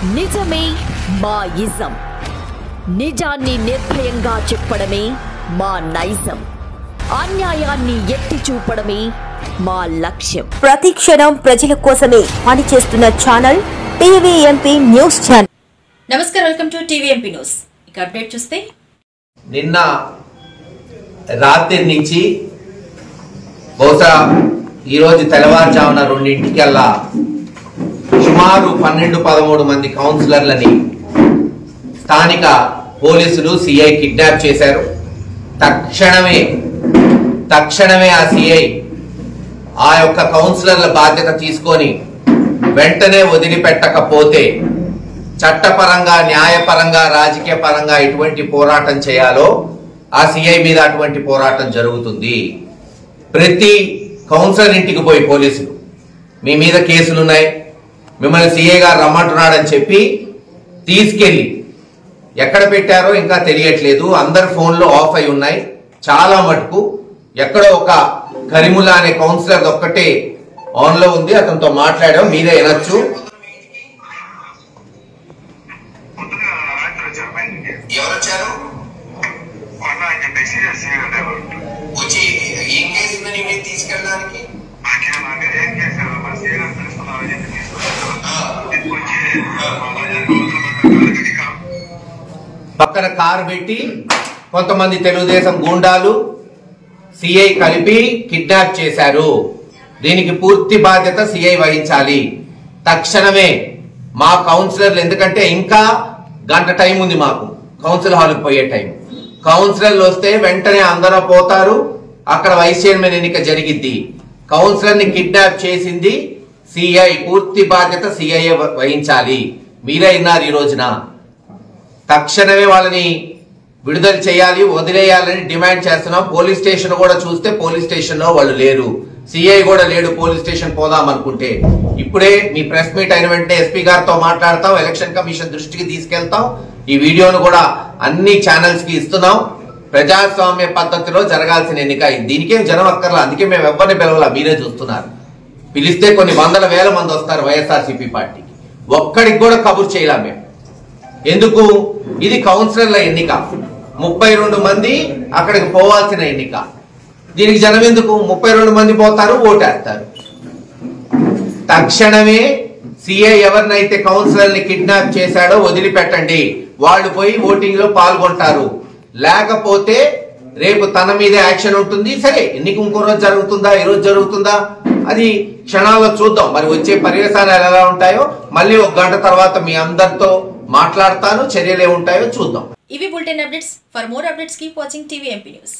నిజమే మా ఇజం. నిజాన్ని నిర్భయంగా చెప్పడమే మా నైజం. అన్యాయాన్ని ఎత్తి చూపడమే మా లక్ష్యం. ప్రతి క్షణం ప్రజల కోసమే పనిచేస్తున్న ఛానల్ టీవీఎంపీ న్యూస్ ఛానల్. నమస్కారం, వెల్కమ్ టు టీవీఎంపీ న్యూస్. ఇక అప్డేట్ చూస్తే, నిన్న రాత్రి నుంచి బహుశా ఈరోజు తెల్లవారుజామున 2:00 సుమారు 12-13 మంది కౌన్సిలర్లని స్థానిక పోలీసులు సిఐ కిడ్నాప్ చేశారు. తక్షణమే ఆ సిఐ ఆ యొక్క కౌన్సిలర్ల బాధ్యత తీసుకొని వెంటనే వదిలిపెట్టకపోతే చట్టపరంగా, న్యాయపరంగా, రాజకీయ పరంగా ఎటువంటి పోరాటం చేయాలో ఆ సిఐ మీద అటువంటి పోరాటం జరుగుతుంది. ప్రతి కౌన్సిలర్ ఇంటికి పోయి పోలీసులు మీ మీద కేసులున్నాయి, మిమ్మల్ని సిఐ గారు రమ్మంటున్నాడని చెప్పి తీసుకెళ్లి ఎక్కడ పెట్టారో ఇంకా తెలియట్లేదు. అందరి ఫోన్లు ఆఫ్ అయి ఉన్నాయి. చాలా మటుకు ఎక్కడో ఒక కరీముల్లా అనే కౌన్సిలర్ ఒక్కటే ఆన్ లో ఉంది. అతనితో మాట్లాడాం, మీరే వినొచ్చు. ఎవరొచ్చారు? వచ్చి ఏం కేసు ఉందని మీరు తీసుకెళ్ళడానికి? పక్కన కారు పెట్టి కొంతమంది తెలుగుదేశం గూండాలు సిఐ కలిపి కిడ్నాప్ చేశారు. దీనికి పూర్తి బాధ్యత సిఐ వహించాలి. తక్షణమే మా కౌన్సిలర్లు, ఎందుకంటే ఇంకా గంట టైం ఉంది మాకు కౌన్సిల్ హాల్కి పోయే టైం. కౌన్సిలర్లు వస్తే వెంటనే అందరూ పోతారు. అక్కడ వైస్ చైర్మన్ ఎన్నిక జరిగిద్ది. కౌన్సిలర్ ని కిడ్నాప్ చేసింది సిఐ. పూర్తి బాధ్యత సిఐ వహించాలి. మీరే విన్నారు ఈ రోజున. తక్షణమే వాళ్ళని విడుదల చేయాలి, వదిలేయాలని డిమాండ్ చేస్తున్నాం. పోలీస్ స్టేషన్ కూడా చూస్తే పోలీస్ స్టేషన్ లో వాళ్ళు లేరు. సిఐ కూడా లేడు. పోలీస్ స్టేషన్ పోదాం అనుకుంటే ఇప్పుడే మీ ప్రెస్ మీట్ అయిన వెంటనే ఎస్పీ గారితో మాట్లాడతాం, ఎలక్షన్ కమిషన్ దృష్టికి తీసుకెళ్తాం. ఈ వీడియోను కూడా అన్ని ఛానల్స్ కి ఇస్తున్నాం. ప్రజాస్వామ్య పద్ధతిలో జరగాల్సిన ఎన్నిక. దీనికేం జనం అక్కర్లా, అందుకే మేము ఎవరిని పిలవాలా, మీరే చూస్తున్నారు. పిలిస్తే కొన్ని వందల వేల మంది వస్తారు వైఎస్ఆర్సీపీ పార్టీకి. ఒక్కడికి కూడా కబుర్ చేయలేం మేము. ఎందుకు? ఇది కౌన్సిలర్ల ఎన్నిక. 32 మంది అక్కడికి పోవాల్సిన ఎన్నిక. దీనికి జనం ఎందుకు? 32 మంది పోతారు, ఓటేస్తారు. తక్షణమే సిఐ ఎవరినైతే కౌన్సిలర్ ని కిడ్నాప్ చేశాడో వదిలిపెట్టండి. వాళ్ళు పోయి ఓటింగ్ లో పాల్గొంటారు. లేకపోతే రేపు తన మీద యాక్షన్ ఉంటుంది. సరే, ఎన్నిక ఇంకో రోజు జరుగుతుందా, ఈ రోజు జరుగుతుందా, అది క్షణాల్లో చూద్దాం. మరి వచ్చే పర్యవసానాలు ఎలా ఉంటాయో మళ్ళీ 1 గంట తర్వాత మీ అందరితో మాట్లాడతాను. చర్యలు ఏముంటాయో చూద్దాం. ఇవి bulletin updates. For more updates keep watching TVMP news.